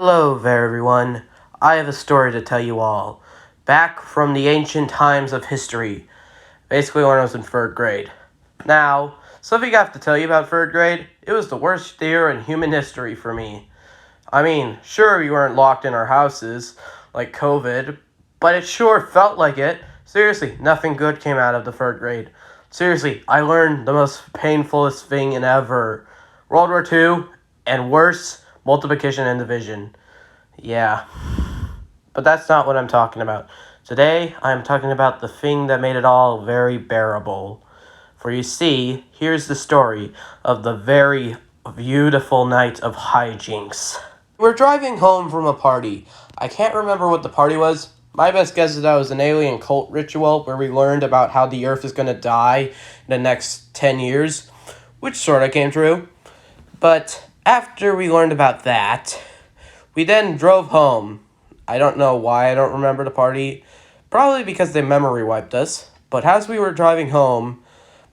Hello there, everyone. I have a story to tell you all. Back from the ancient times of history, basically when I was in 3rd grade. Now, something I have to tell you about 3rd grade, it was the worst year in human history for me. I mean, sure, we weren't locked in our houses, like COVID, but it sure felt like it. Seriously, nothing good came out of the 3rd grade. Seriously, I learned the most painfulest thing in ever. World War II, and worse, multiplication and division. Yeah, but that's not what I'm talking about. Today, I'm talking about the thing that made it all very bearable. For you see, here's the story of the very beautiful night of hijinks. We're driving home from a party. I can't remember what the party was. My best guess is that it was an alien cult ritual where we learned about how the Earth is going to die in the next 10 years, which sort of came true. But after we learned about that, we then drove home. I don't know why I don't remember the party. Probably because they memory wiped us. But as we were driving home,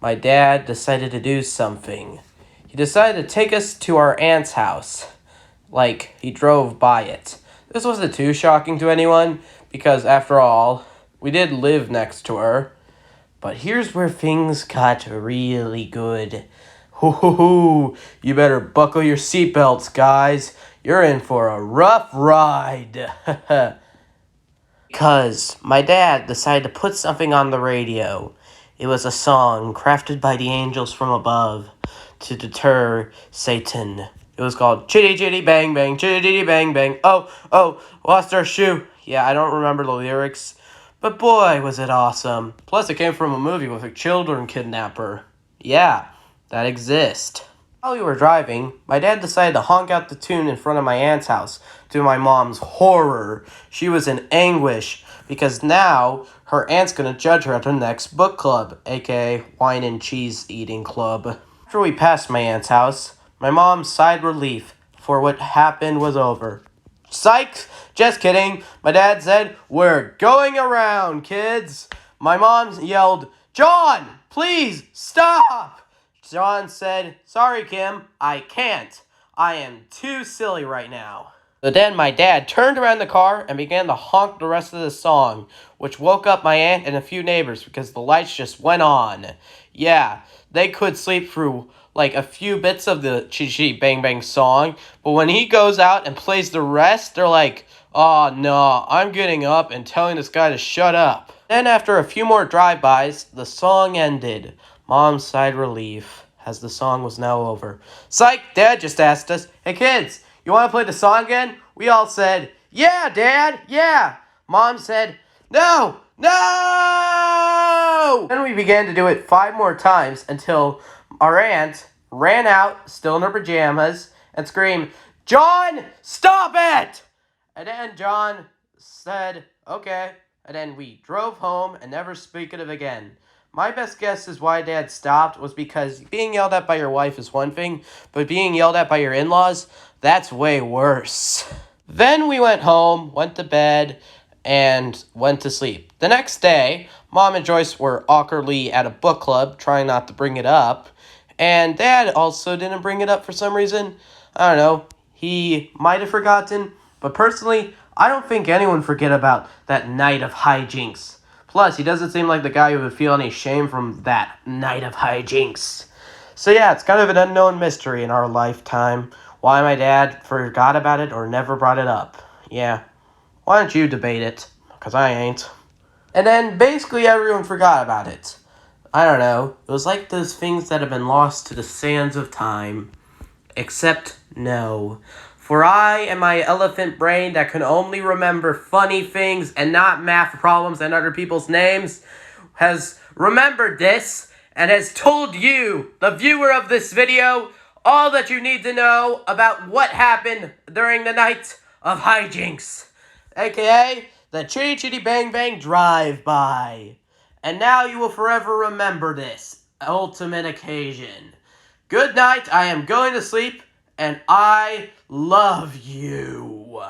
my dad decided to do something. He decided to take us to our aunt's house. Like, he drove by it. This wasn't too shocking to anyone, because after all, we did live next to her. But here's where things got really good. Hoo, you better buckle your seatbelts, guys. You're in for a rough ride. Because my dad decided to put something on the radio. It was a song crafted by the angels from above to deter Satan. It was called Chitty Chitty Bang Bang, Chitty Chitty Bang Bang. Oh, lost our shoe. Yeah, I don't remember the lyrics. But boy, was it awesome. Plus, it came from a movie with a children kidnapper. Yeah, that exists. While we were driving, my dad decided to honk out the tune in front of my aunt's house. To my mom's horror, she was in anguish because now her aunt's gonna judge her at her next book club, aka wine and cheese eating club. After we passed my aunt's house, my mom sighed relief, for what happened was over. Psych! Just kidding. My dad said, "We're going around, kids." My mom yelled, "John, please stop!" John said, "Sorry, Kim, I can't. I am too silly right now." But then my dad turned around the car and began to honk the rest of the song, which woke up my aunt and a few neighbors because the lights just went on. Yeah, they could sleep through like a few bits of the Chitty Chitty Bang Bang song, but when he goes out and plays the rest, they're like, "Oh no, I'm getting up and telling this guy to shut up." Then after a few more drive-bys, the song ended. Mom sighed relief, as the song was now over. Psych, Dad just asked us, "Hey kids, you want to play the song again?" We all said, "Yeah, Dad, yeah." Mom said, "No! No!" Then we began to do it 5 more times until our aunt ran out, still in her pajamas, and screamed, "John, stop it!" And then John said, "Okay." And then we drove home and never speak of it again. My best guess is why Dad stopped was because being yelled at by your wife is one thing, but being yelled at by your in-laws, that's way worse. Then we went home, went to bed, and went to sleep. The next day, Mom and Joyce were awkwardly at a book club, trying not to bring it up, and Dad also didn't bring it up for some reason. I don't know, he might have forgotten, but personally, I don't think anyone forget about that night of hijinks. Plus, he doesn't seem like the guy who would feel any shame from that night of hijinks. So yeah, it's kind of an unknown mystery in our lifetime why my dad forgot about it or never brought it up. Yeah, why don't you debate it? Because I ain't. And then basically everyone forgot about it. I don't know, it was like those things that have been lost to the sands of time. Except no. For I and my elephant brain that can only remember funny things and not math problems and other people's names has remembered this and has told you, the viewer of this video, all that you need to know about what happened during the night of hijinks, aka the Chitty Chitty Bang Bang drive-by. And now you will forever remember this ultimate occasion. Good night, I am going to sleep, and I love you.